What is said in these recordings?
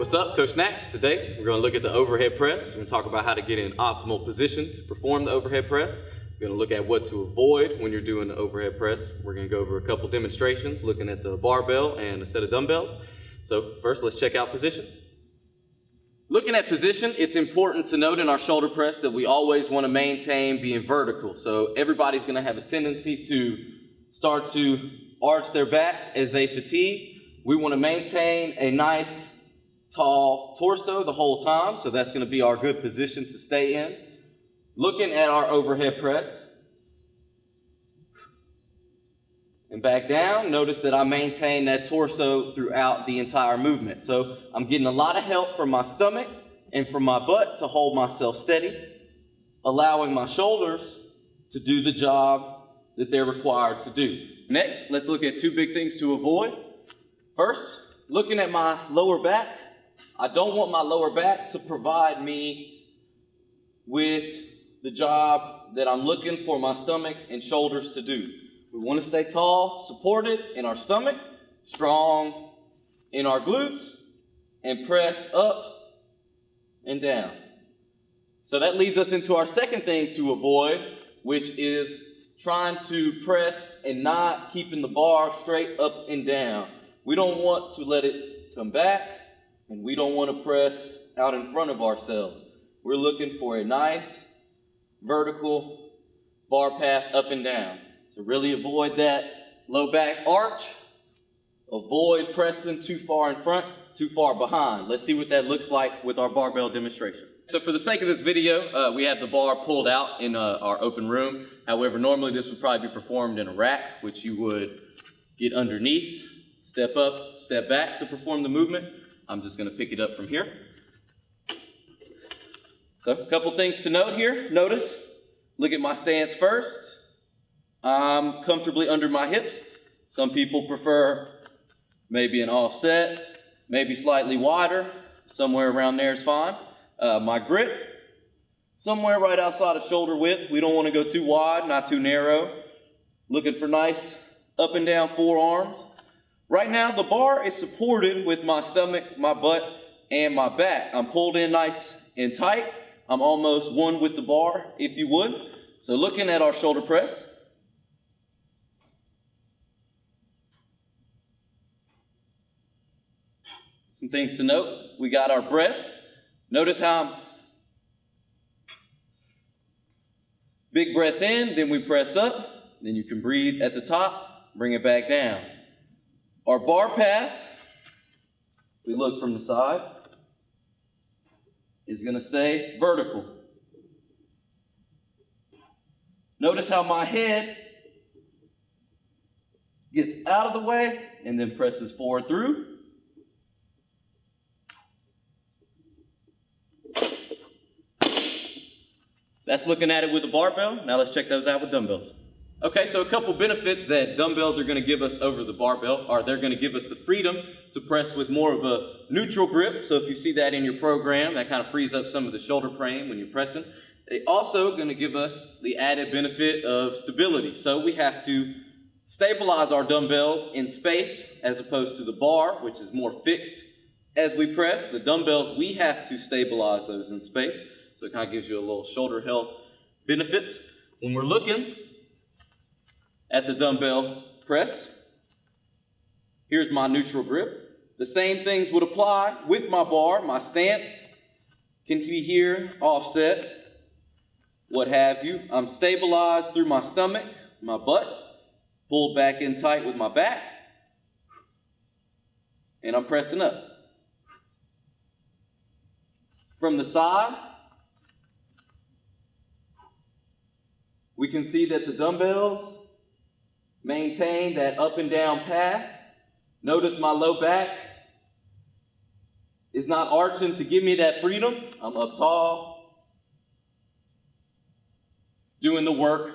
What's up, Coach Snacks? Today we're going to look at the overhead press. We're going to talk about how to get in optimal position to perform the overhead press. We're going to look at what to avoid when you're doing the overhead press. We're going to go over a couple demonstrations looking at the barbell and a set of dumbbells. So first, let's check out position. Looking at position, it's important to note in our shoulder press that we always want to maintain being vertical. So everybody's going to have a tendency to start to arch their back as they fatigue. We want to maintain a nice tall torso the whole time, so that's going to be our good position to stay in. Looking at our overhead press and back down, notice that I maintain that torso throughout the entire movement. So I'm getting a lot of help from my stomach and from my butt to hold myself steady, allowing my shoulders to do the job that they're required to do. Next, let's look at two big things to avoid. First, looking at my lower back, I don't want my lower back to provide me with the job that I'm looking for my stomach and shoulders to do. We want to stay tall, supported in our stomach, strong in our glutes, and press up and down. So that leads us into our second thing to avoid, which is trying to press and not keeping the bar straight up and down. We don't want to let it come back, and we don't want to press out in front of ourselves. We're looking for a nice vertical bar path up and down. So really avoid that low back arch. Avoid pressing too far in front, too far behind. Let's see what that looks like with our barbell demonstration. So for the sake of this video, we have the bar pulled out in our open room. However, normally this would probably be performed in a rack, which you would get underneath, step up, step back to perform the movement. I'm just going to pick it up from here. So a couple things to note here. Notice, look at my stance first. I'm comfortably under my hips. Some people prefer maybe an offset, maybe slightly wider. Somewhere around there is fine. My grip, somewhere right outside of shoulder width. We don't want to go too wide, not too narrow. Looking for nice up and down forearms. Right now, the bar is supported with my stomach, my butt, and my back. I'm pulled in nice and tight. I'm almost one with the bar, if you would. So looking at our shoulder press. Some things to note. We got our breath. Notice how I'm big breath in, then we press up. Then you can breathe at the top, bring it back down. Our bar path, we look from the side, is going to stay vertical. Notice how my head gets out of the way and then presses forward through. That's looking at it with a barbell. Now let's check those out with dumbbells. Okay, so a couple benefits that dumbbells are going to give us over the barbell are they're going to give us the freedom to press with more of a neutral grip. So if you see that in your program, that kind of frees up some of the shoulder pain when you're pressing. They also going to give us the added benefit of stability. So we have to stabilize our dumbbells in space as opposed to the bar, which is more fixed as we press. The dumbbells, we have to stabilize those in space. So it kind of gives you a little shoulder health benefits. When we're looking at the dumbbell press, here's my neutral grip. The same things would apply with my bar. My stance can be here, offset, what have you. I'm stabilized through my stomach, my butt, pulled back in tight with my back, and I'm pressing up. From the side, we can see that the dumbbells maintain that up and down path. Notice my low back is not arching to give me that freedom. I'm up tall, doing the work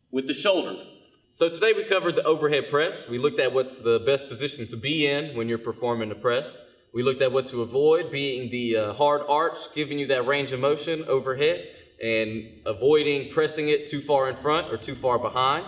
with the shoulders. So today we covered the overhead press. We looked at what's the best position to be in when you're performing the press. We looked at what to avoid, being the hard arch, giving you that range of motion overhead, and avoiding pressing it too far in front or too far behind.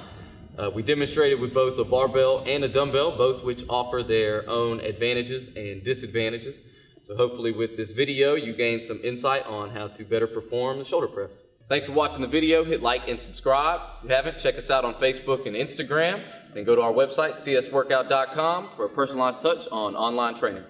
We demonstrated with both a barbell and a dumbbell, both which offer their own advantages and disadvantages. So hopefully with this video, you gain some insight on how to better perform the shoulder press. Thanks for watching the video. Hit like and subscribe. If you haven't, check us out on Facebook and Instagram. Then go to our website, csworkout.com, for a personalized touch on online training.